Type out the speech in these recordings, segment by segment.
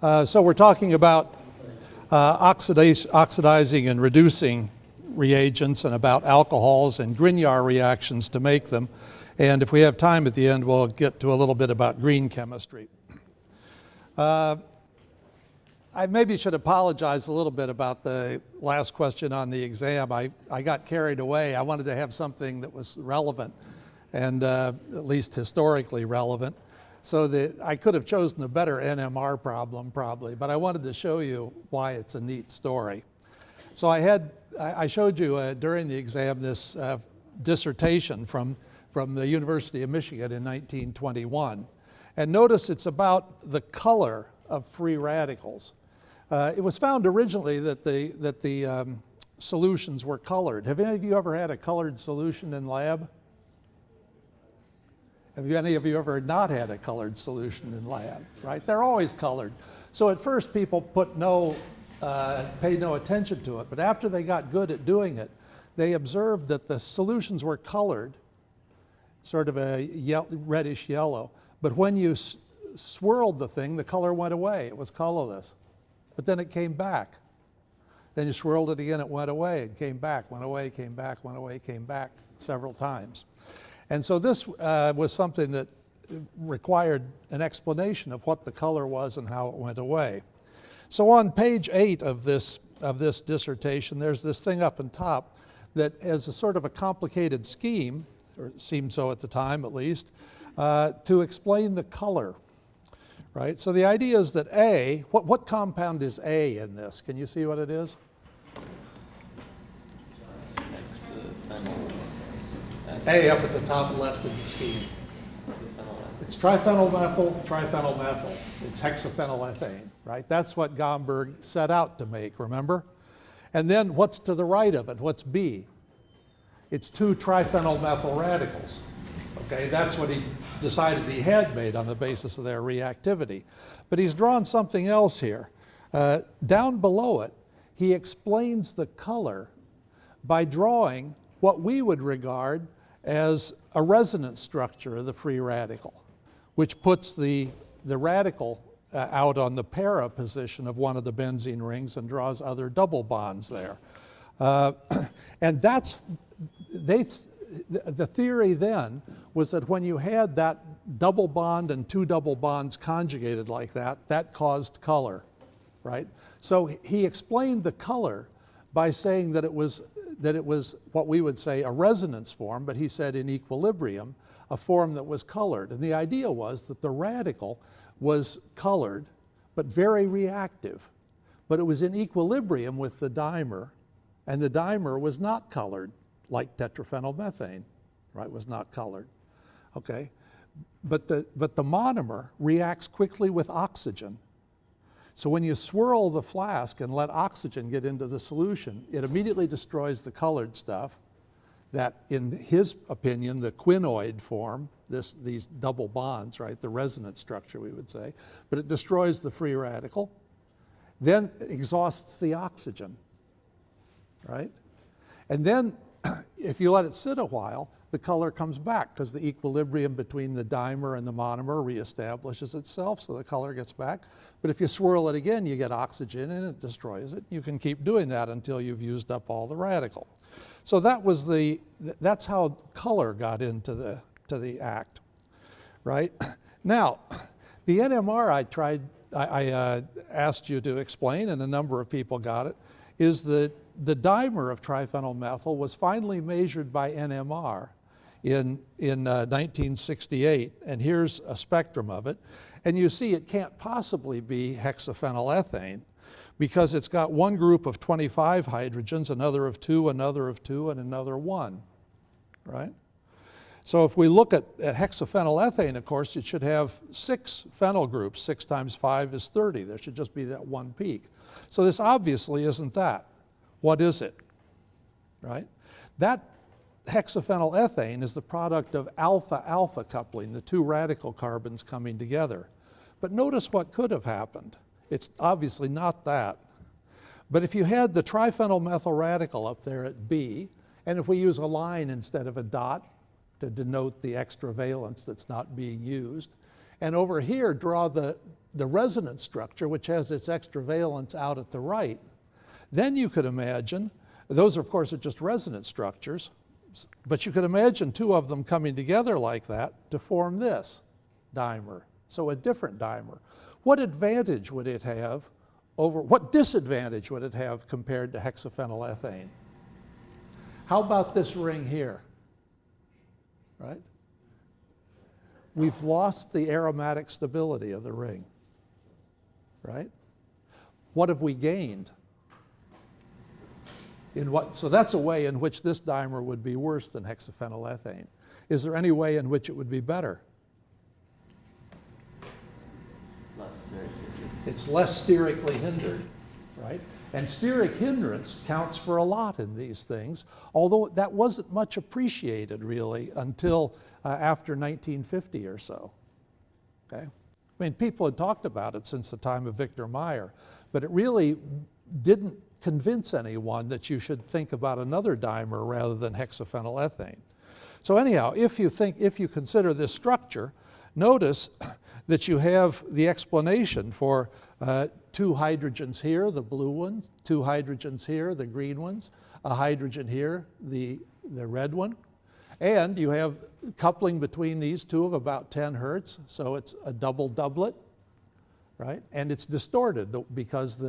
So we're talking about oxidizing and reducing reagents and about alcohols and Grignard reactions to make them. And if we have time at the end, we'll get to a little bit about green chemistry. I maybe should apologize a little bit about the last question on the exam. I got carried away. I wanted to have something that was relevant and at least historically relevant. So that I could have chosen a better NMR problem probably, but I wanted to show you why it's a neat story. So I showed you during the exam this dissertation from the University of Michigan in 1921. And notice it's about the color of free radicals. It was found originally that the solutions were colored. Have any of you ever had a colored solution in lab? Have any of you ever not had a colored solution in lab, right? They're always colored. So at first people paid no attention to it, but after they got good at doing it, they observed that the solutions were colored, sort of a reddish yellow, but when you swirled the thing, the color went away. It was colorless. But then it came back. Then you swirled it again, it went away, it came back, went away, came back, went away, came back several times. And so this was something that required an explanation of what the color was and how it went away. So on page 8 of this dissertation, there's this thing up on top that has a sort of a complicated scheme, or it seemed so at the time at least, to explain the color. Right? So the idea is that A, what compound is A in this? Can you see what it is? A up at the top left of the scheme. It's triphenylmethyl. It's hexaphenylethane, right? That's what Gomberg set out to make, remember? And then what's to the right of it? What's B? It's 2 triphenylmethyl radicals. Okay, that's what he decided he had made on the basis of their reactivity. But he's drawn something else here. Down below it, he explains the color by drawing what we would regard as a resonance structure of the free radical, which puts the radical out on the para position of one of the benzene rings and draws other double bonds there. And that's, the theory then was that when you had that double bond and 2 double bonds conjugated like that, that caused color, right? So he explained the color by saying that it was what we would say a resonance form, but he said in equilibrium, a form that was colored. And the idea was that the radical was colored, but very reactive. But it was in equilibrium with the dimer, and the dimer was not colored, like tetraphenylmethane, right, was not colored, okay? But the monomer reacts quickly with oxygen. So when you swirl the flask and let oxygen get into the solution, it immediately destroys the colored stuff that, in his opinion, the quinoid form, these double bonds, right, the resonance structure we would say, but it destroys the free radical, then exhausts the oxygen, right? And then if you let it sit a while, the color comes back because the equilibrium between the dimer and the monomer reestablishes itself, so the color gets back. But if you swirl it again, you get oxygen and it destroys it. You can keep doing that until you've used up all the radical. So that's how color got into the act, right? Now, the NMR I asked you to explain, and a number of people got it, is that the dimer of triphenylmethyl was finally measured by NMR in 1968, and here's a spectrum of it. And you see it can't possibly be hexaphenylethane because it's got one group of 25 hydrogens, another of 2, another of 2, and another 1, right? So if we look at hexaphenylethane, of course, it should have 6 phenyl groups. 6 times 5 is 30. There should just be that one peak. So this obviously isn't that. What is it, right? That hexaphenylethane is the product of alpha-alpha coupling, the 2 radical carbons coming together. But notice what could have happened. It's obviously not that. But if you had the triphenylmethyl radical up there at B, and if we use a line instead of a dot to denote the extra valence that's not being used, and over here draw the the resonance structure, which has its extra valence out at the right, then you could imagine, those of course are just resonance structures, but you could imagine two of them coming together like that to form this dimer, so a different dimer. What advantage would it have over, what disadvantage would it have compared to hexaphenylethane? How about this ring here, right? We've lost the aromatic stability of the ring, right? What have we gained? So that's a way in which this dimer would be worse than hexaphenylethane. Is there any way in which it would be better? It's less sterically hindered, right? And steric hindrance counts for a lot in these things, although that wasn't much appreciated really until after 1950 or so, okay? I mean, people had talked about it since the time of Victor Meyer, but it really didn't convince anyone that you should think about another dimer rather than hexaphenylethane. So anyhow, if you consider this structure, notice that you have the explanation for two hydrogens here, the blue ones, two hydrogens here, the green ones, a hydrogen here, the red one, and you have coupling between these two of about 10 hertz, so it's a double doublet, right? And it's distorted because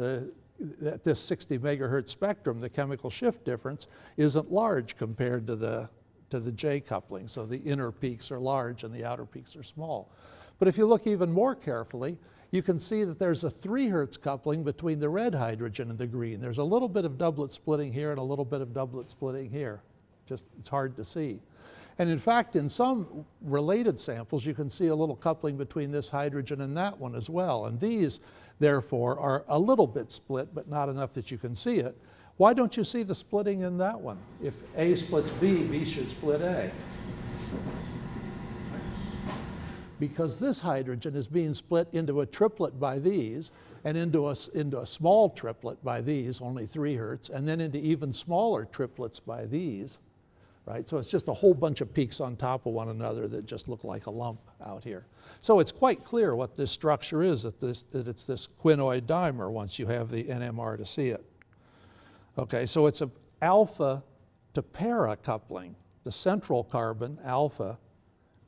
at this 60 megahertz spectrum, the chemical shift difference isn't large compared to the J coupling, so the inner peaks are large and the outer peaks are small. But if you look even more carefully, you can see that there's a 3 hertz coupling between the red hydrogen and the green. There's a little bit of doublet splitting here and a little bit of doublet splitting here. Just, it's hard to see. And in fact, in some related samples, you can see a little coupling between this hydrogen and that one as well. And these, therefore, are a little bit split, but not enough that you can see it. Why don't you see the splitting in that one? If A splits B, B should split A. Because this hydrogen is being split into a triplet by these, and into a small triplet by these, only 3 hertz, and then into even smaller triplets by these, right? So it's just a whole bunch of peaks on top of one another that just look like a lump out here. So it's quite clear what this structure is, that it's this quinoid dimer once you have the NMR to see it. Okay, so it's an alpha to para coupling, the central carbon alpha,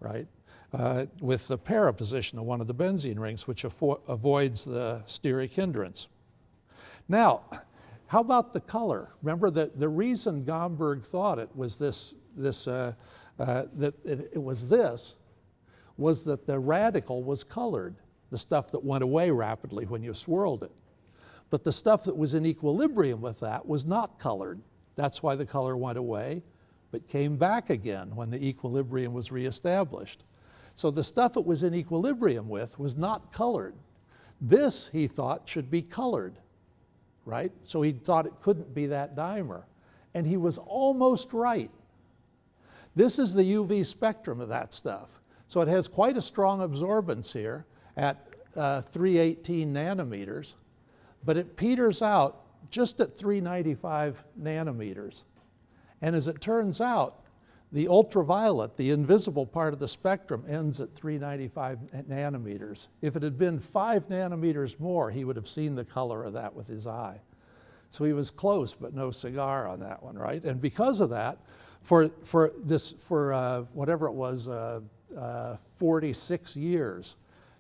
right? With the para position of one of the benzene rings, which avoids the steric hindrance. Now, how about the color? Remember that the reason Gomberg thought it was was that the radical was colored, the stuff that went away rapidly when you swirled it. But the stuff that was in equilibrium with that was not colored. That's why the color went away, but came back again when the equilibrium was reestablished. So the stuff it was in equilibrium with was not colored. This, he thought, should be colored, right? So he thought it couldn't be that dimer. And he was almost right. This is the UV spectrum of that stuff. So it has quite a strong absorbance here at 318 nanometers, but it peters out just at 395 nanometers. And as it turns out, the ultraviolet, the invisible part of the spectrum, ends at 395 nanometers. If it had been 5 nanometers more, he would have seen the color of that with his eye. So he was close, but no cigar on that one, right? And because of that, for whatever it was, 46 years,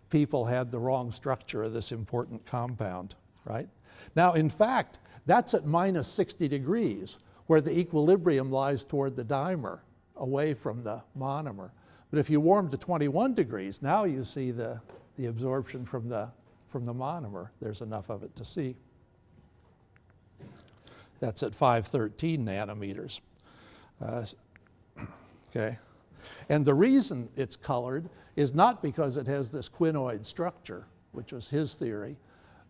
people had the wrong structure of this important compound, right? Now, in fact, that's at minus 60 degrees, where the equilibrium lies toward the dimer, away from the monomer. But if you warm to 21 degrees, now you see the absorption from the monomer. There's enough of it to see. That's at 513 nanometers. Okay. And the reason it's colored is not because it has this quinoid structure, which was his theory,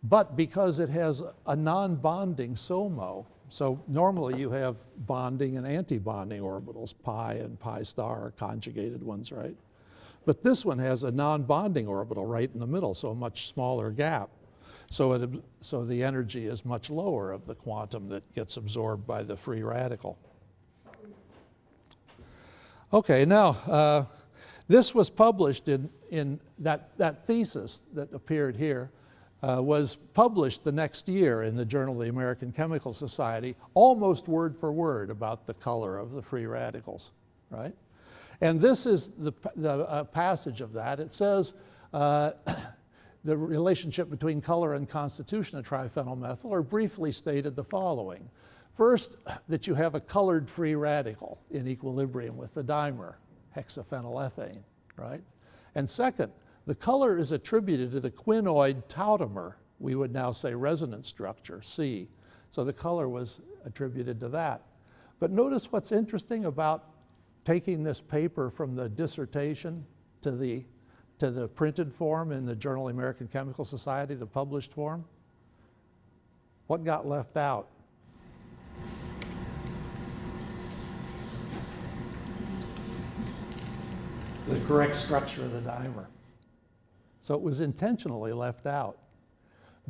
but because it has a non-bonding SOMO. So normally you have bonding and anti-bonding orbitals, pi and pi star are conjugated ones, right? But this one has a non-bonding orbital right in the middle, so a much smaller gap. So the energy is much lower of the quantum that gets absorbed by the free radical. Okay, now This was published in that thesis that appeared here, was published the next year in the Journal of the American Chemical Society, almost word for word about the color of the free radicals, right? And this is the passage of that. It says the relationship between color and constitution of triphenylmethyl are briefly stated the following. First, that you have a colored free radical in equilibrium with the dimer, hexaphenylethane, right? And second, the color is attributed to the quinoid tautomer, we would now say resonance structure, C. So the color was attributed to that. But notice what's interesting about taking this paper from the dissertation to the printed form in the Journal of the American Chemical Society, the published form. What got left out? The correct structure of the dimer. So it was intentionally left out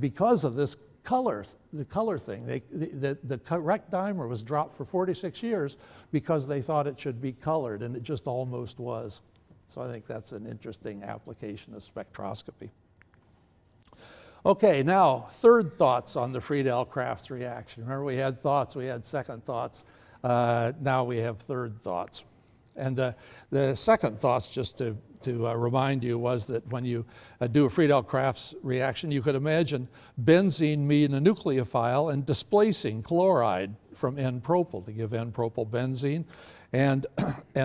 because of this color, the color thing. The correct dimer was dropped for 46 years because they thought it should be colored, and it just almost was. So I think that's an interesting application of spectroscopy. Okay, now third thoughts on the Friedel-Crafts reaction. Remember, we had thoughts, we had second thoughts. Now we have third thoughts. And the second thoughts, just to remind you, was that when you do a Friedel-Crafts reaction, you could imagine benzene being a nucleophile and displacing chloride from N-propyl to give N-propyl benzene, and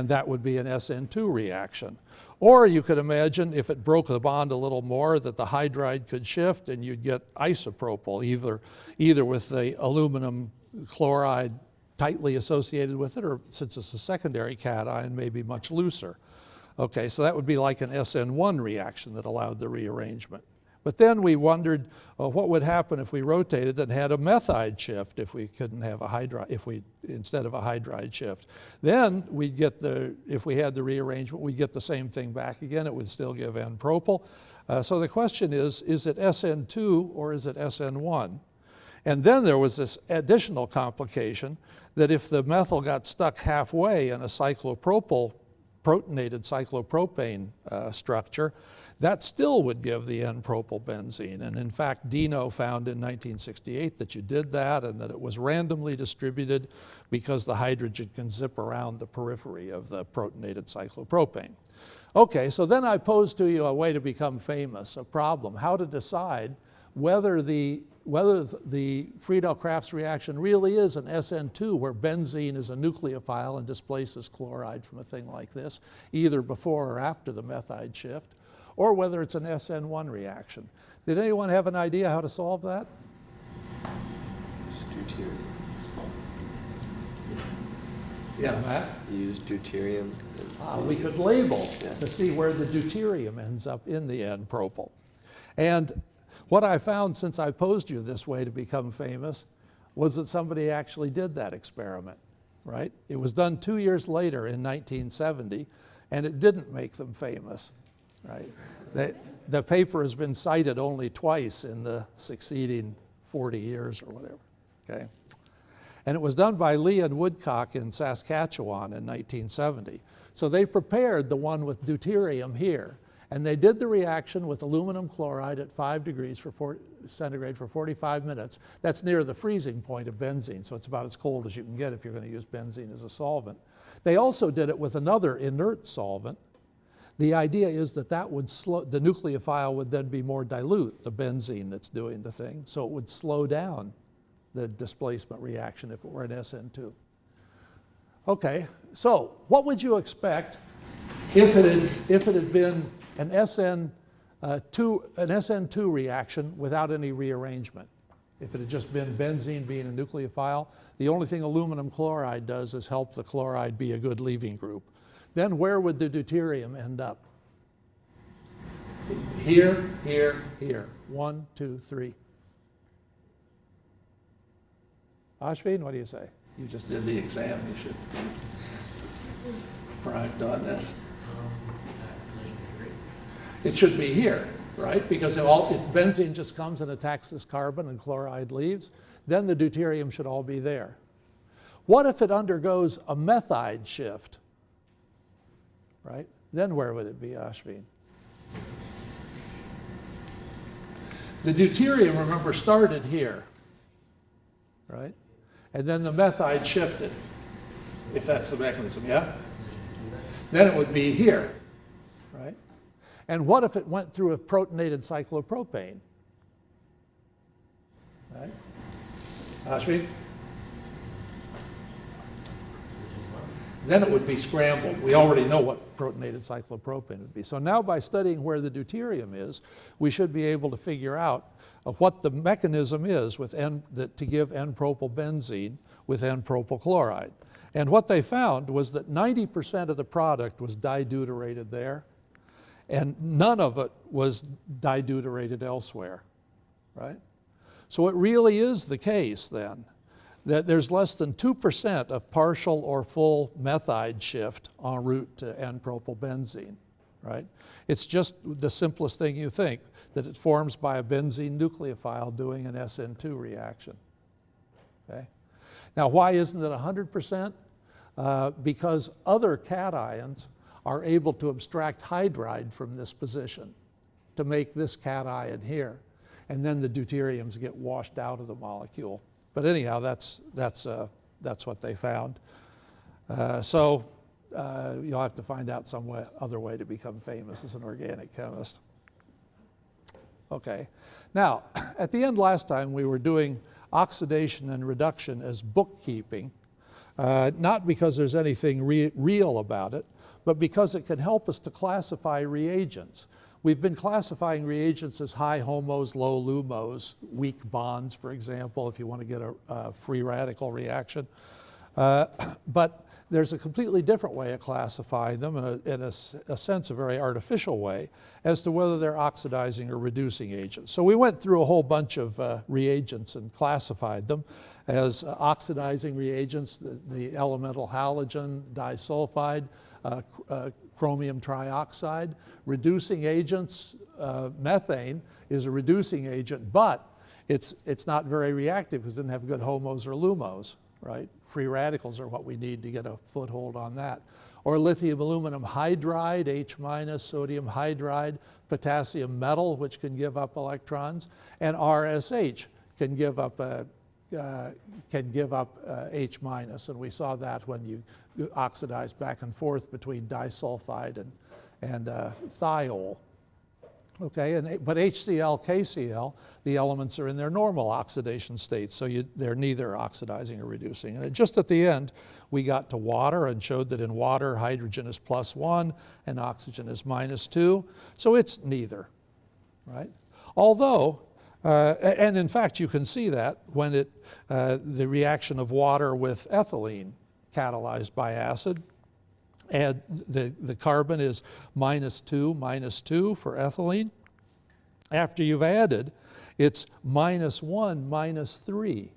that would be an SN2 reaction. Or you could imagine, if it broke the bond a little more, that the hydride could shift and you'd get isopropyl, either with the aluminum chloride tightly associated with it, or since it's a secondary cation, maybe much looser. Okay, so that would be like an SN1 reaction that allowed the rearrangement. But then we wondered what would happen if we rotated and had a methide shift if we couldn't have a hydride, instead of a hydride shift. Then we'd get if we had the rearrangement, we'd get the same thing back again. It would still give N-propyl. So the question is it SN2 or is it SN1? And then there was this additional complication that if the methyl got stuck halfway in a cyclopropyl, protonated cyclopropane structure, that still would give the N-propyl benzene. And in fact, Dino found in 1968 that you did that and that it was randomly distributed because the hydrogen can zip around the periphery of the protonated cyclopropane. Okay, so then I posed to you a way to become famous, a problem, how to decide whether the Friedel-Crafts reaction really is an SN2, where benzene is a nucleophile and displaces chloride from a thing like this, either before or after the methide shift, or whether it's an SN1 reaction. Did anyone have an idea how to solve that? Deuterium. Yeah, Matt? You use deuterium. We could label to see where the deuterium ends up in the N-propyl. And what I found since I posed you this way to become famous was that somebody actually did that experiment, right? It was done 2 years later in 1970, and it didn't make them famous, right? The paper has been cited only twice in the succeeding 40 years or whatever, okay? And it was done by Lee and Woodcock in Saskatchewan in 1970. So they prepared the one with deuterium here, and they did the reaction with aluminum chloride at 5 degrees centigrade for 45 minutes. That's near the freezing point of benzene, so it's about as cold as you can get if you're going to use benzene as a solvent. They also did it with another inert solvent. The idea is that that would slow, the nucleophile would then be more dilute, the benzene that's doing the thing, so it would slow down the displacement reaction if it were an SN2. Okay, so what would you expect if it had been an SN2 reaction without any rearrangement? If it had just been benzene being a nucleophile, the only thing aluminum chloride does is help the chloride be a good leaving group. Then where would the deuterium end up? Here, here, here. 1, 2, 3. Ashvin, what do you say? You just did the exam. You should primed on this. It should be here, right? Because if benzene just comes and attacks this carbon and chloride leaves, then the deuterium should all be there. What if it undergoes a methide shift, right? then where would it be, Ashvin? The deuterium, remember, started here, right? And then the methide shifted, if that's the mechanism, yeah? Then it would be here, right? And what if it went through a protonated cyclopropane? Right? Ashvin? Then it would be scrambled. We already know what protonated cyclopropane would be. So now by studying where the deuterium is, we should be able to figure out what the mechanism is with to give N-propylbenzene with N-propyl chloride. And what they found was that 90% of the product was dideuterated there, and none of it was dideuterated elsewhere, right? So it really is the case then that there's less than 2% of partial or full methide shift en route to N-propylbenzene, right? It's just the simplest thing you think, that it forms by a benzene nucleophile doing an SN2 reaction, okay? Now, why isn't it 100%? Because other cations are able to abstract hydride from this position to make this cation here, and then the deuteriums get washed out of the molecule. But anyhow, that's what they found. So you'll have to find out some other way to become famous as an organic chemist. Okay. Now, at the end last time, we were doing oxidation and reduction as bookkeeping, not because there's anything real about it, but because it can help us to classify reagents. We've been classifying reagents as high homos, low lumos, weak bonds, for example, if you want to get a free radical reaction. But there's a completely different way of classifying them, in a sense, a very artificial way, as to whether they're oxidizing or reducing agents. So we went through a whole bunch of reagents and classified them as oxidizing reagents, the elemental halogen, disulfide, chromium trioxide. Reducing agents, methane is a reducing agent, but it's not very reactive because it doesn't have good homos or lumos, right? Free radicals are what we need to get a foothold on that. Or lithium aluminum hydride, H-, sodium hydride, potassium metal, which can give up electrons, and RSH can give up H-, and we saw that when you oxidize back and forth between disulfide and thiol. Okay, but HCl, KCl, the elements are in their normal oxidation states, so they're neither oxidizing or reducing. And just at the end, we got to water and showed that in water, hydrogen is +1 and oxygen is -2, so it's neither, right? Although, and in fact, you can see that when the reaction of water with ethylene catalyzed by acid, and the carbon is -2, -2 for ethylene. After you've added, it's -1, -3,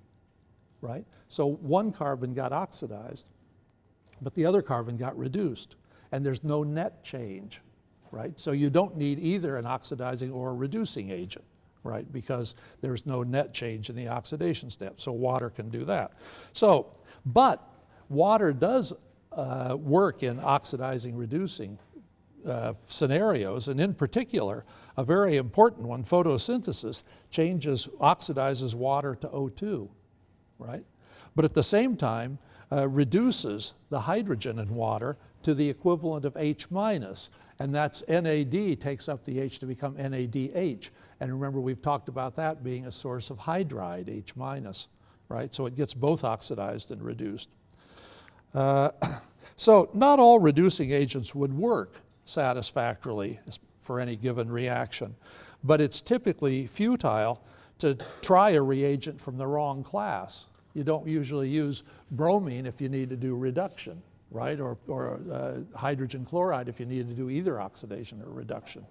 right? So one carbon got oxidized, but the other carbon got reduced, and there's no net change, right? So you don't need either an oxidizing or a reducing agent, right? Because there's no net change in the oxidation step, so water can do that. So, but water does work in oxidizing, reducing scenarios, and in particular, a very important one, photosynthesis, oxidizes water to O2, right? But at the same time, reduces the hydrogen in water to the equivalent of H-, and that's NAD takes up the H to become NADH. And remember, we've talked about that being a source of hydride, H-, right? So it gets both oxidized and reduced. So not all reducing agents would work satisfactorily for any given reaction, but it's typically futile to try a reagent from the wrong class. You don't usually use bromine if you need to do reduction, right? Or hydrogen chloride if you need to do either oxidation or reduction,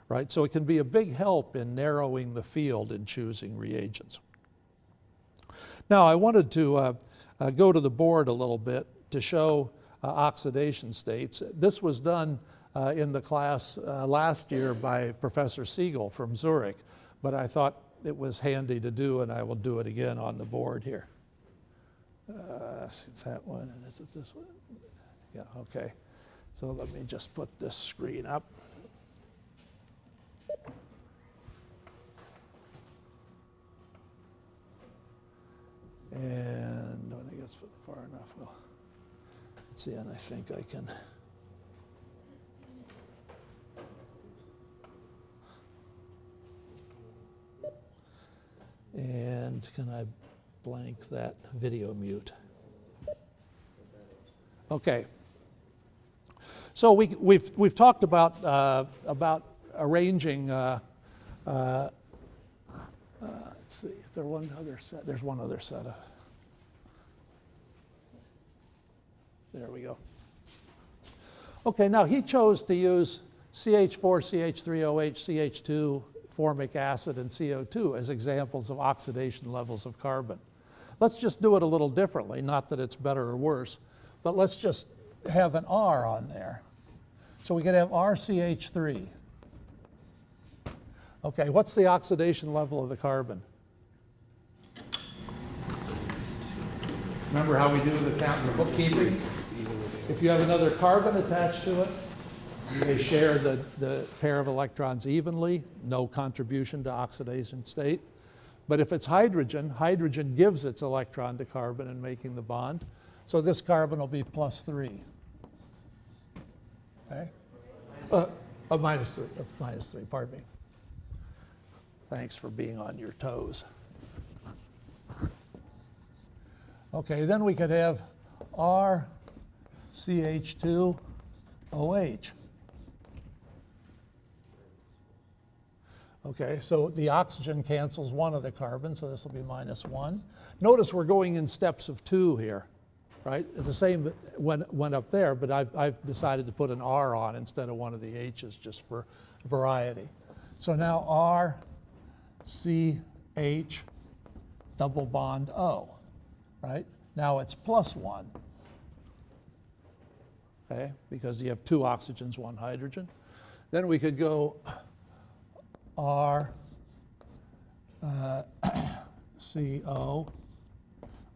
right? So it can be a big help in narrowing the field in choosing reagents. Now I wanted to go to the board a little bit to show oxidation states. This was done in the class last year by Professor Siegel from Zurich, but I thought it was handy to do, and I will do it again on the board here. Is that one, and is it this one? Yeah, okay. So let me just put this screen up. And when it gets far enough, well, let's see, and I think I can. And can I blank that video mute? Okay. So we've talked about arranging. Let's see. Is there one other set? There's one other set of. There we go. Okay. Now he chose to use CH4, CH3OH, CH2, formic acid, and CO2 as examples of oxidation levels of carbon. Let's just do it a little differently. Not that it's better or worse, but let's just have an R on there. So we could have RCH3. Okay, what's the oxidation level of the carbon? Remember how we do the count in the bookkeeping? If you have another carbon attached to it, they share the pair of electrons evenly, no contribution to oxidation state. But if it's hydrogen, hydrogen gives its electron to carbon in making the bond. So this carbon will be +3. Okay? -3, pardon me. Thanks for being on your toes. Okay, then we could have RCH2OH. Okay, so the oxygen cancels one of the carbons, so this will be -1. Notice we're going in steps of 2 here, right? The same went up there, but I've decided to put an R on instead of one of the H's just for variety. So now RCH double bond O, right? Now it's +1, okay, because you have 2 oxygens, 1 hydrogen. Then we could go RCOOH,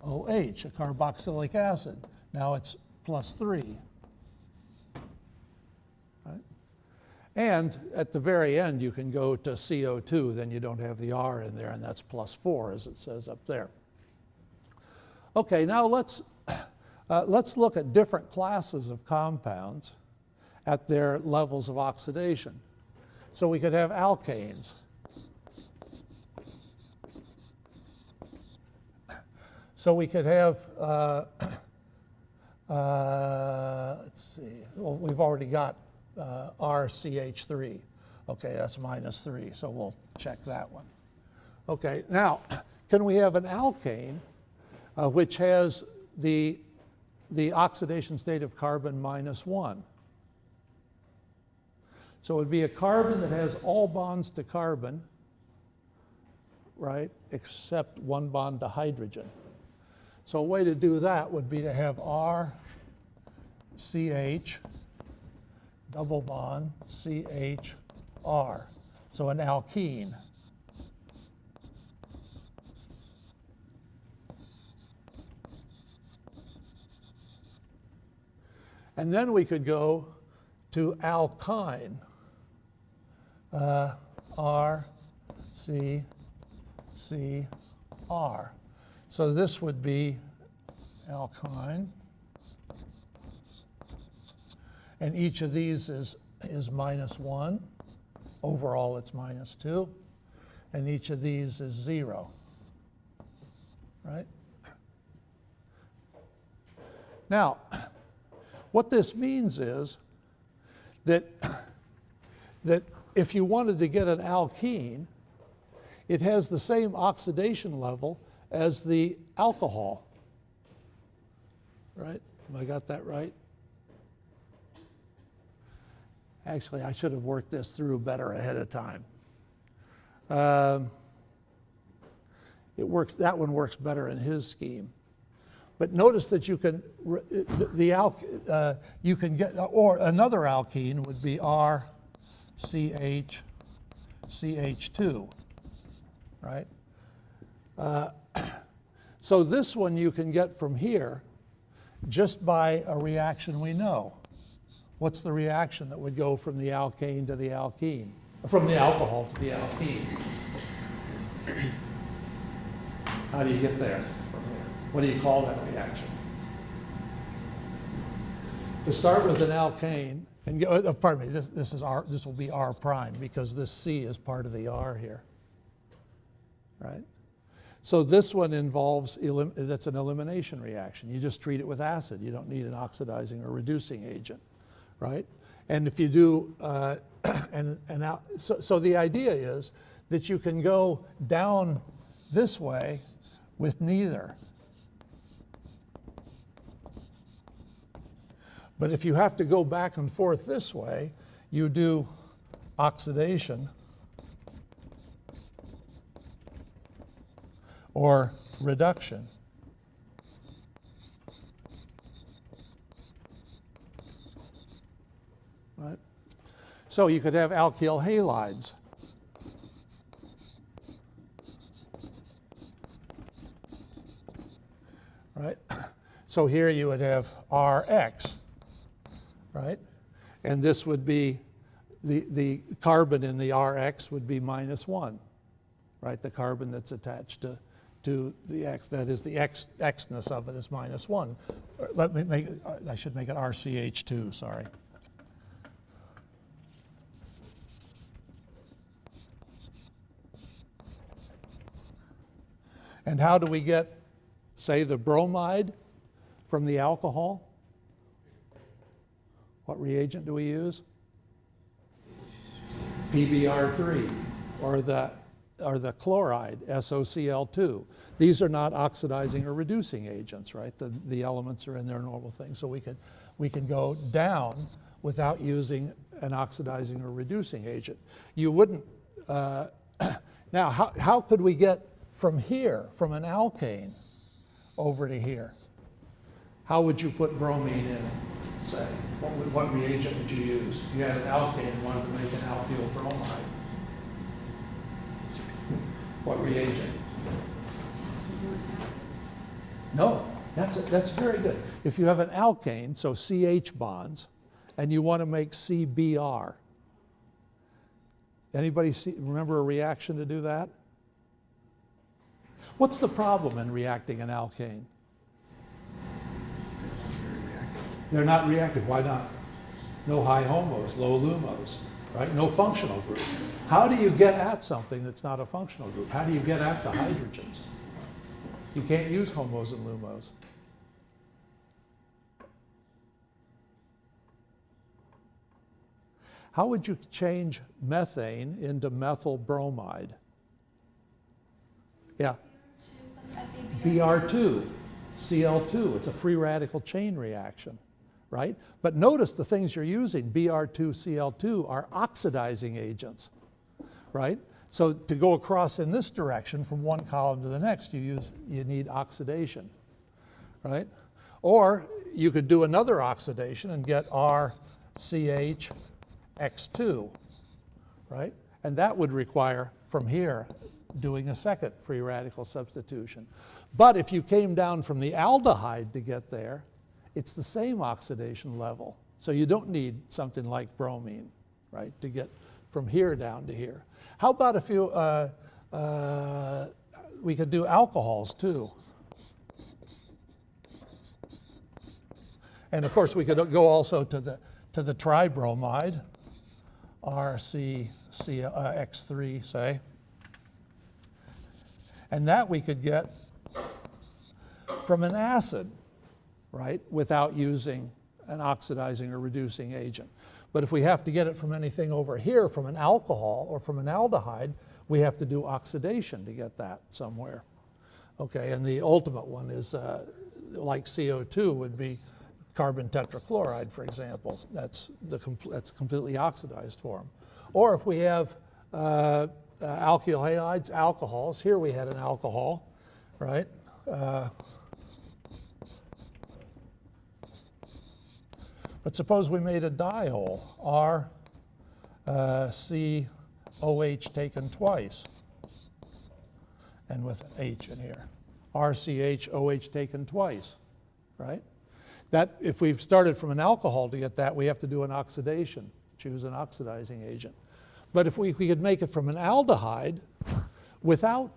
a carboxylic acid. Now it's +3. Right? And at the very end, you can go to CO2, then you don't have the R in there, and that's +4, as it says up there. Okay, now let's look at different classes of compounds at their levels of oxidation. So we could have alkanes. So we could have, let's see, well, we've already got RCH3. Okay, that's -3, so we'll check that one. Okay, now, can we have an alkane which has the oxidation state of carbon -1? So it would be a carbon that has all bonds to carbon, right, except 1 bond to hydrogen. So a way to do that would be to have RCH double bond CHR, so an alkene. And then we could go to alkyne. RCCR. So this would be alkyne. And each of these is -1. Overall, it's -2. And each of these is 0. Right? Now, what this means is that if you wanted to get an alkene, it has the same oxidation level as the alcohol. Right? Have I got that right? Actually, I should have worked this through better ahead of time. That one works better in his scheme. But notice that you can you can get, or another alkene would be RCH2, right? So this one you can get from here just by a reaction we know, What's the reaction that would go from the alkane to the alkene? From the alcohol to the alkene? How do you get there from here? What do you call that reaction? To start with an alkane, and pardon me, this will be R prime because this C is part of the R here, right? So this one involves, that's an elimination reaction. You just treat it with acid. You don't need an oxidizing or reducing agent, right? And if you do, so the idea is that you can go down this way with neither. But if you have to go back and forth this way, you do oxidation or reduction. Right? So you could have alkyl halides. Right? So here you would have Rx, right? And this would be, the carbon in the Rx would be -1, right? The carbon that's attached to the X, that is the Xness of it is -1. Let me make it, I should make it RCH2, sorry. And how do we get, say, the bromide from the alcohol? What reagent do we use? PBr3, or the chloride, SOCl2. These are not oxidizing or reducing agents, right? The elements are in their normal thing. So we can go down without using an oxidizing or reducing agent. You wouldn't, now how could we get from here, from an alkane, over to here? How would you put bromine in, say? What reagent would you use? If you had an alkane and wanted to make an alkyl bromide, what reagent? No, that's very good. If you have an alkane, so CH bonds, and you want to make CBr, anybody remember a reaction to do that? What's the problem in reacting an alkane? They're not reactive. Why not? No high homos, low lumos, right? No functional group. How do you get at something that's not a functional group? How do you get at the hydrogens? You can't use homos and lumos. How would you change methane into methyl bromide? Yeah. Br2, Cl2. It's a free radical chain reaction, right? But notice the things you're using, Br2, Cl2, are oxidizing agents, right? So to go across in this direction from one column to the next, you need oxidation, right? Or you could do another oxidation and get RCHX2, right? And that would require, from here, doing a second free radical substitution. But if you came down from the aldehyde to get there, it's the same oxidation level. So you don't need something like bromine, right, to get from here down to here. How about if you, we could do alcohols too. And of course we could go also to the tribromide, RCX3, say. And that we could get from an acid, right, without using an oxidizing or reducing agent. But if we have to get it from anything over here, from an alcohol or from an aldehyde, we have to do oxidation to get that somewhere. Okay, and the ultimate one is like CO2 would be carbon tetrachloride, for example. That's completely oxidized form. Or if we have alkyl halides, alcohols. Here we had an alcohol, right? But suppose we made a diol, RCOH taken twice, and with H in here. RCHOH taken twice, right? That, if we've started from an alcohol to get that, we have to do an oxidation, choose an oxidizing agent. But if we could make it from an aldehyde without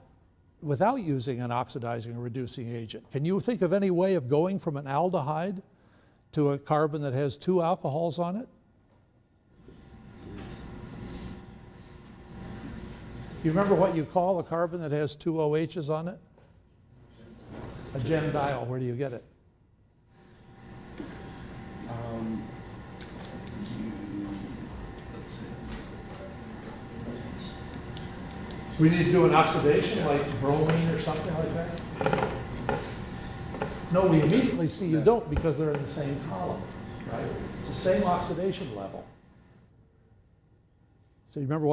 using an oxidizing or reducing agent, can you think of any way of going from an aldehyde to a carbon that has 2 alcohols on it? You remember what you call a carbon that has 2 OHs on it? A gendiol. Where do you get it? Let's see. We need to do an oxidation like bromine or something like that? No, we immediately see you don't, because they're in the same column, right? It's the same oxidation level. So you remember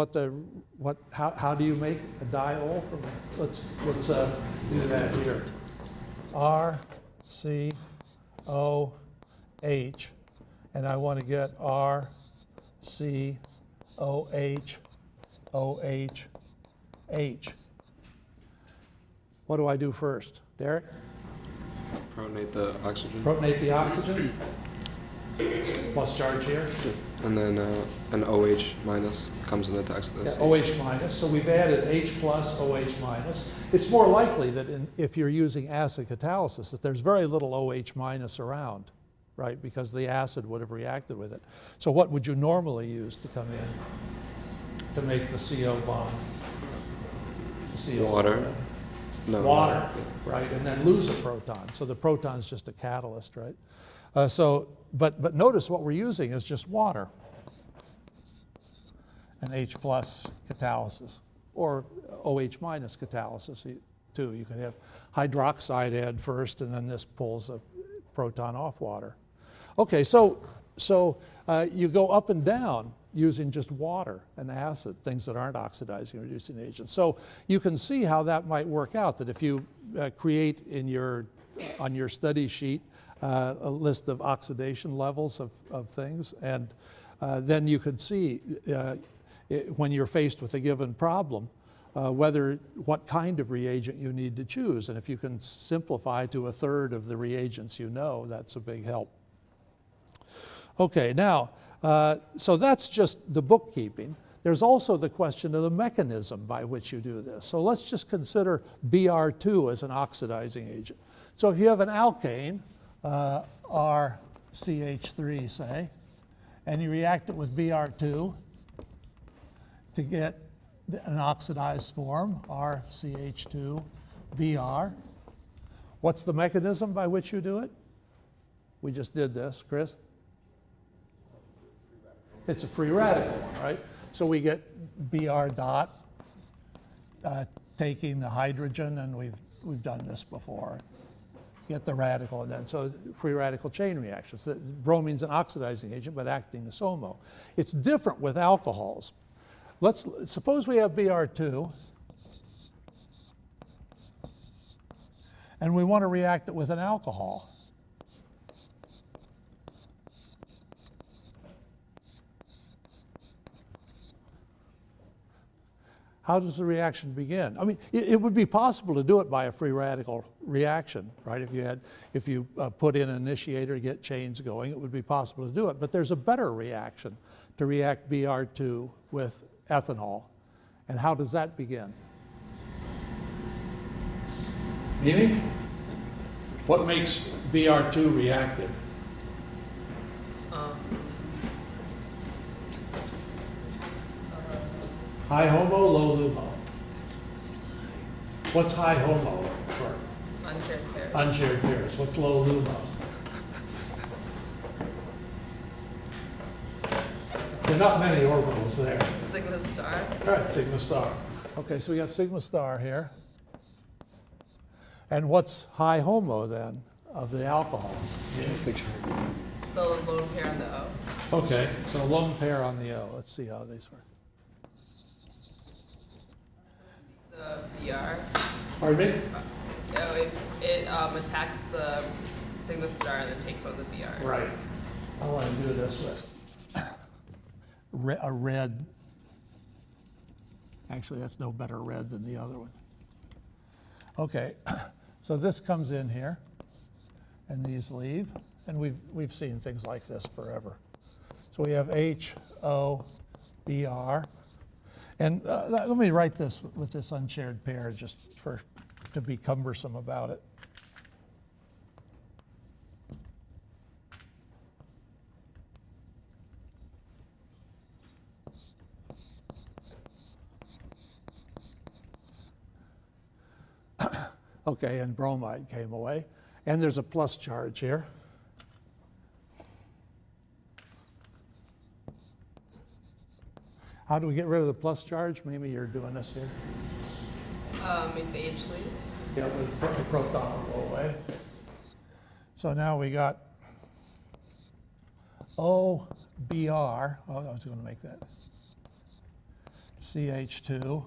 how do you make a diol from a, let's do that here. R, C, O, H, and I want to get R, C, O, H, O, H, H. What do I do first? Derek? Protonate the oxygen. Protonate the oxygen. Plus charge here. And then an OH minus comes into text this. Yeah, OH minus. So we've added H plus, OH minus. It's more likely that if you're using acid catalysis, that there's very little OH minus around, right? Because the acid would have reacted with it. So what would you normally use to come in to make the CO bond? The CO Water. bond. No. Water, right? And then lose a proton. So the proton's just a catalyst, right? But notice what we're using is just water. And H plus catalysis, or OH minus catalysis too. You can have hydroxide add first, and then this pulls a proton off water. Okay, so you go up and down using just water and acid, things that aren't oxidizing or reducing agents. So you can see how that might work out, that if you create on your study sheet a list of oxidation levels of things, and then you could see when you're faced with a given problem, what kind of reagent you need to choose. And if you can simplify to 1/3 of the reagents you know, that's a big help. Okay, now, so that's just the bookkeeping. There's also the question of the mechanism by which you do this. So let's just consider Br2 as an oxidizing agent. So if you have an alkane, RCH3, say, and you react it with Br2 to get an oxidized form, RCH2Br. What's the mechanism by which you do it? We just did this, Chris. It's a free radical one, right? So we get Br dot taking the hydrogen, and we've done this before. Get the radical, and then so free radical chain reactions. So bromine's an oxidizing agent, but acting as HOMO. It's different with alcohols. Let's suppose we have Br2, and we want to react it with an alcohol. How does the reaction begin? I mean, it would be possible to do it by a free radical reaction, right? If you put in an initiator to get chains going, it would be possible to do it. But there's a better reaction to react Br2 with ethanol. And how does that begin? Mimi? What makes Br2 reactive? High HOMO, low LUMO. What's high HOMO for? Unshared pairs. Unshared pairs. What's low LUMO? There are not many orbitals there. Sigma star. All right, sigma star. Okay, so we got sigma star here. And what's high HOMO then of the alcohol? The lone pair on the O. Okay, so lone pair on the O. Let's see how these work. The Br. Pardon me? It attacks the sigma star and then takes one of the Br. Right. I want to do this with a red. Actually, that's no better red than the other one. Okay, so this comes in here, and these leave. And we've seen things like this forever. So we have HOBr. And let me write this with this unshared pair just to be cumbersome about it. Okay, and bromide came away. And there's a plus charge here. How do we get rid of the plus charge? Maybe you're doing this here. Make the H leave. Yeah, the proton will go away. So now we got OBr. Oh, I was going to make that CH2,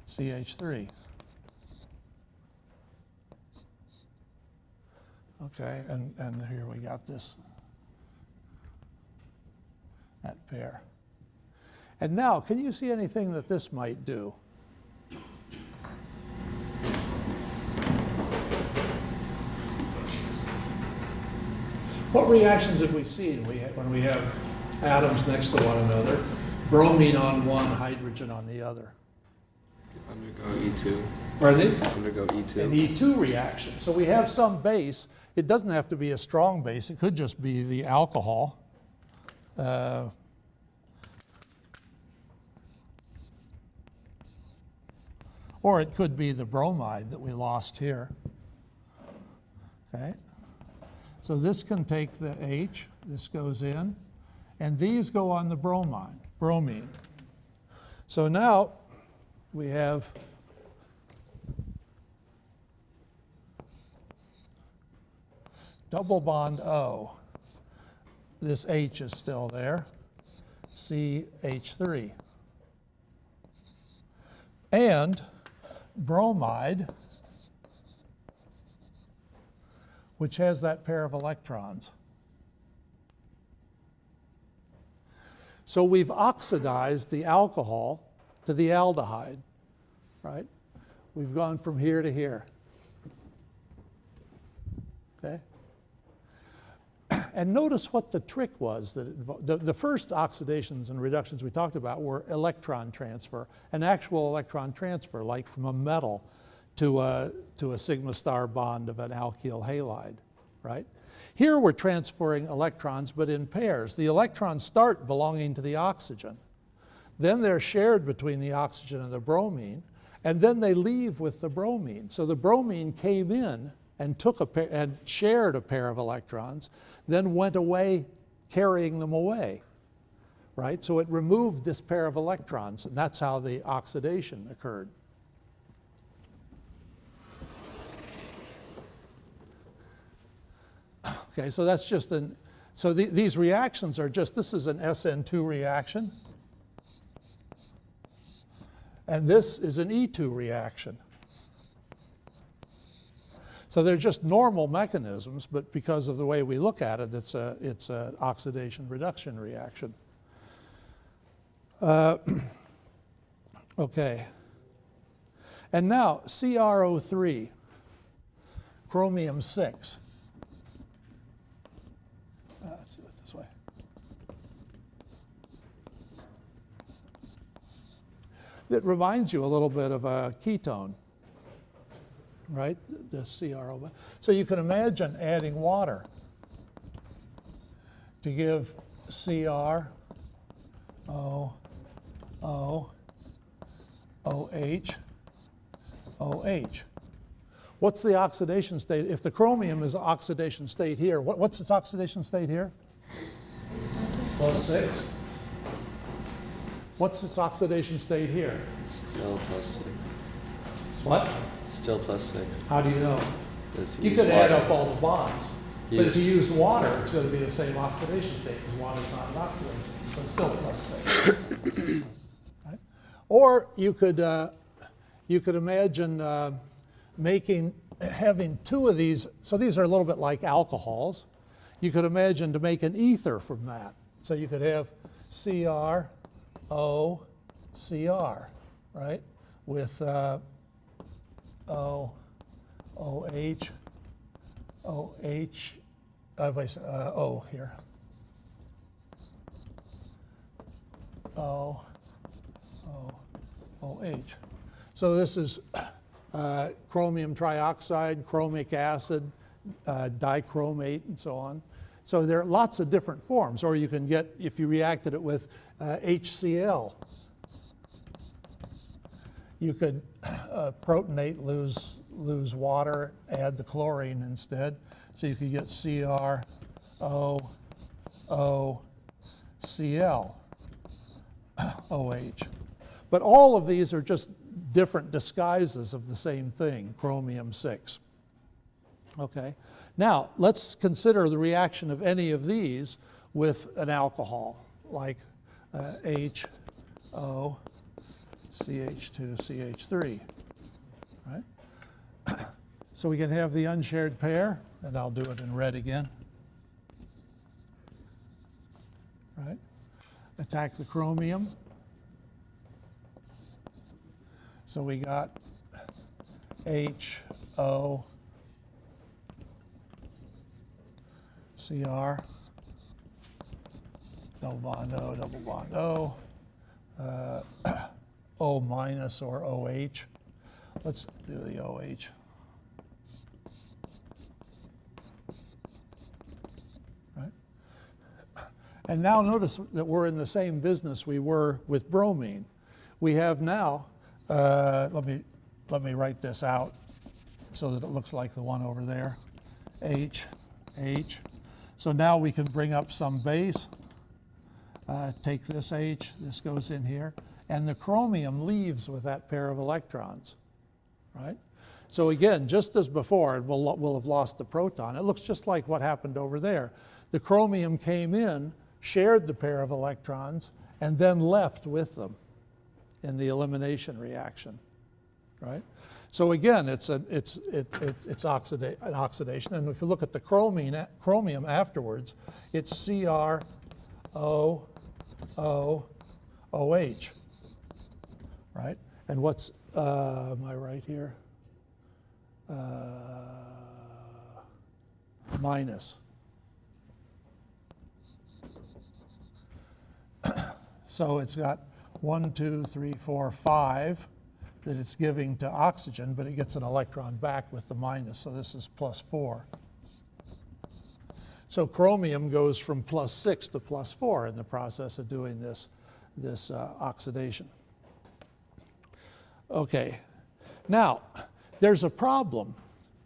CH3. Okay, and here we got this, that pair. And now, can you see anything that this might do? What reactions have we seen when we have atoms next to one another? Bromine on one, hydrogen on the other. Undergo E2. Pardon me? Undergo E2. An E2 reaction. So we have some base. It doesn't have to be a strong base. It could just be the alcohol. Or it could be the bromide that we lost here. Okay? So this can take the H, this goes in, and these go on the bromine. So now we have double bond O. This H is still there, CH3. And bromide, which has that pair of electrons. So we've oxidized the alcohol to the aldehyde, right? We've gone from here to here. Okay? And notice what the trick was. The first oxidations and reductions we talked about were electron transfer, an actual electron transfer, like from a metal to a sigma star bond of an alkyl halide, right? Here we're transferring electrons, but in pairs. The electrons start belonging to the oxygen. Then they're shared between the oxygen and the bromine, and then they leave with the bromine. So the bromine came in and took a pair, and shared a pair of electrons, then went away carrying them away, right? So it removed this pair of electrons, and that's how the oxidation occurred. Okay, so that's just these reactions are just, this is an SN2 reaction, and this is an E2 reaction. So they're just normal mechanisms, but because of the way we look at it, it's an oxidation reduction reaction. Okay. And now CrO3, chromium 6. Let's do it this way. It reminds you a little bit of a ketone, right? The CrO. So you can imagine adding water to give CrO, OH, OH. What's the oxidation state? If the chromium is oxidation state here, what's its oxidation state here? +6. What's its oxidation state here? Still +6. What? Still +6. How do you know? You Use could add water. up all the bonds. But if you used water, it's going to be the same oxidation state because water's not an oxidant. So it's still +6. Right? Or you could imagine having two of these. So these are a little bit like alcohols. You could imagine to make an ether from that. So you could have CrO-Cr, right, with OH, OH, O here. OH. So this is chromium trioxide, chromic acid, dichromate, and so on. So there are lots of different forms. Or you can get, if you reacted it with HCl, you could protonate, lose water, add the chlorine instead. So you could get CrOOCl, OH. But all of these are just different disguises of the same thing, chromium-6. Okay. Now, let's consider the reaction of any of these with an alcohol, like HO, CH2, CH3, right? So we can have the unshared pair, and I'll do it in red again, right? Attack the chromium. So we got HO, Cr, double bond O, O minus or OH. Let's do the OH. Right? And now notice that we're in the same business we were with bromine. We have now, let me write this out so that it looks like the one over there. H. So now we can bring up some base, take this H, this goes in here, and the chromium leaves with that pair of electrons, right? So again, just as before, we'll have lost the proton. It looks just like what happened over there. The chromium came in, shared the pair of electrons, and then left with them in the elimination reaction, right? So again, it's an oxidation, and if you look at the chromium afterwards, it's CrOOOH, right? And what's am I right here? Minus. So it's got 1, 2, 3, 4, 5 that it's giving to oxygen, but it gets an electron back with the minus, so this is +4. So chromium goes from +6 to +4 in the process of doing this oxidation. Okay, now there's a problem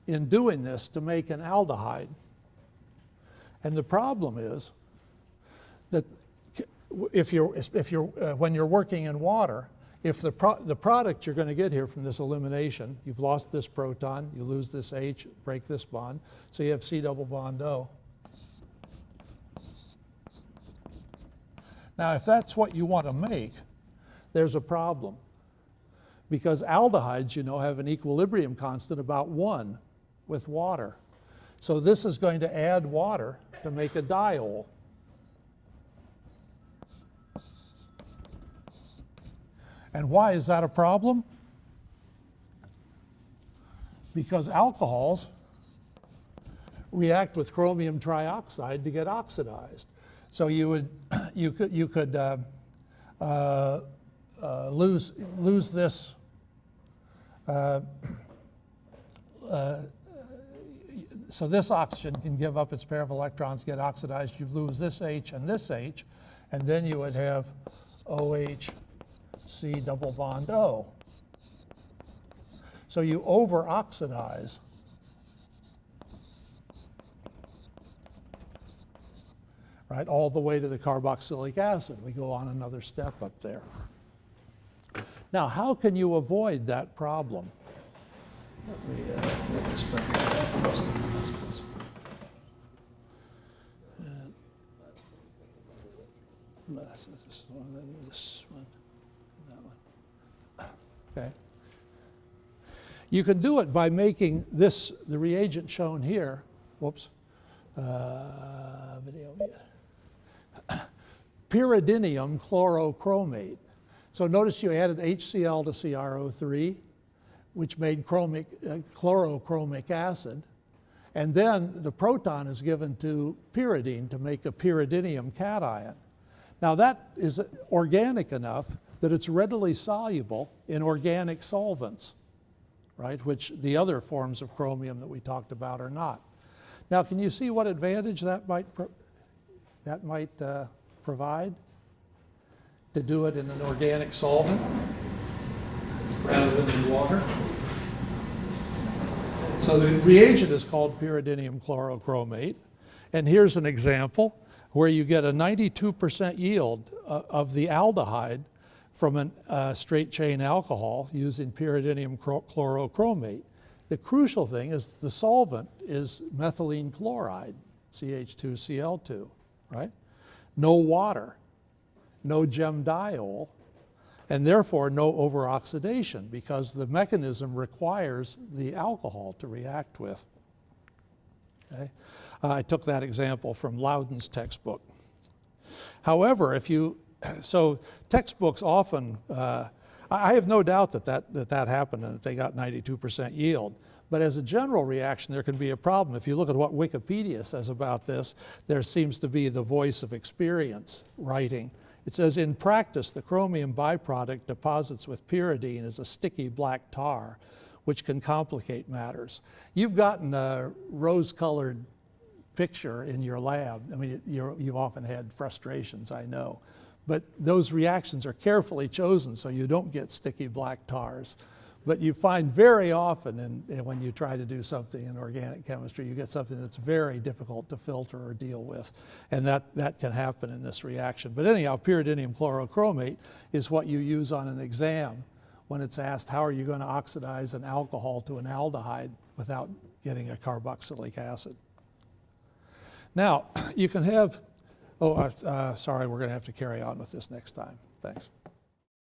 in doing this to make an aldehyde, and the problem is that when you're working in water, if the product you're going to get here from this elimination, you've lost this proton, you lose this H, break this bond, so you have C double bond O. Now, if that's what you want to make, there's a problem. Because aldehydes, you know, have an equilibrium constant about 1 with water. So this is going to add water to make a diol. And why is that a problem? Because alcohols react with chromium trioxide to get oxidized. So you could lose this. So this oxygen can give up its pair of electrons, get oxidized. You lose this H, and then you would have OH. C double bond O. So you over-oxidize. Right, all the way to the carboxylic acid. We go on another step up there. Now, how can you avoid that problem? Let me spell this one, and this one. Okay. You can do it by making this, the reagent shown here, whoops, pyridinium chlorochromate. So notice you added HCl to CrO3, which made chlorochromic acid, And then the proton is given to pyridine to make a pyridinium cation. Now that is organic enough that it's readily soluble in organic solvents, right? Which the other forms of chromium that we talked about are not. Now, can you see what advantage that might provide to do it in an organic solvent rather than in water? So the reagent is called pyridinium chlorochromate, and here's an example where you get a 92% yield of the aldehyde from a straight chain alcohol using pyridinium chlorochromate. The crucial thing is the solvent is methylene chloride, CH2Cl2, right? No water, no CHEM diol, and therefore no over-oxidation because the mechanism requires the alcohol to react with. Okay? I took that example from Loudon's textbook. However, so textbooks often, I have no doubt that happened and that they got 92% yield. But as a general reaction, there can be a problem. If you look at what Wikipedia says about this, there seems to be the voice of experience writing. It says, in practice, the chromium byproduct deposits with pyridine as a sticky black tar, which can complicate matters. You've gotten a rose-colored picture in your lab. I mean, you've often had frustrations, I know. But those reactions are carefully chosen so you don't get sticky black tars. But you find very often when you try to do something in organic chemistry, you get something that's very difficult to filter or deal with. And that can happen in this reaction. But anyhow, pyridinium chlorochromate is what you use on an exam when it's asked, how are you going to oxidize an alcohol to an aldehyde without getting a carboxylic acid? Now, you can have, sorry, we're going to have to carry on with this next time. Thanks.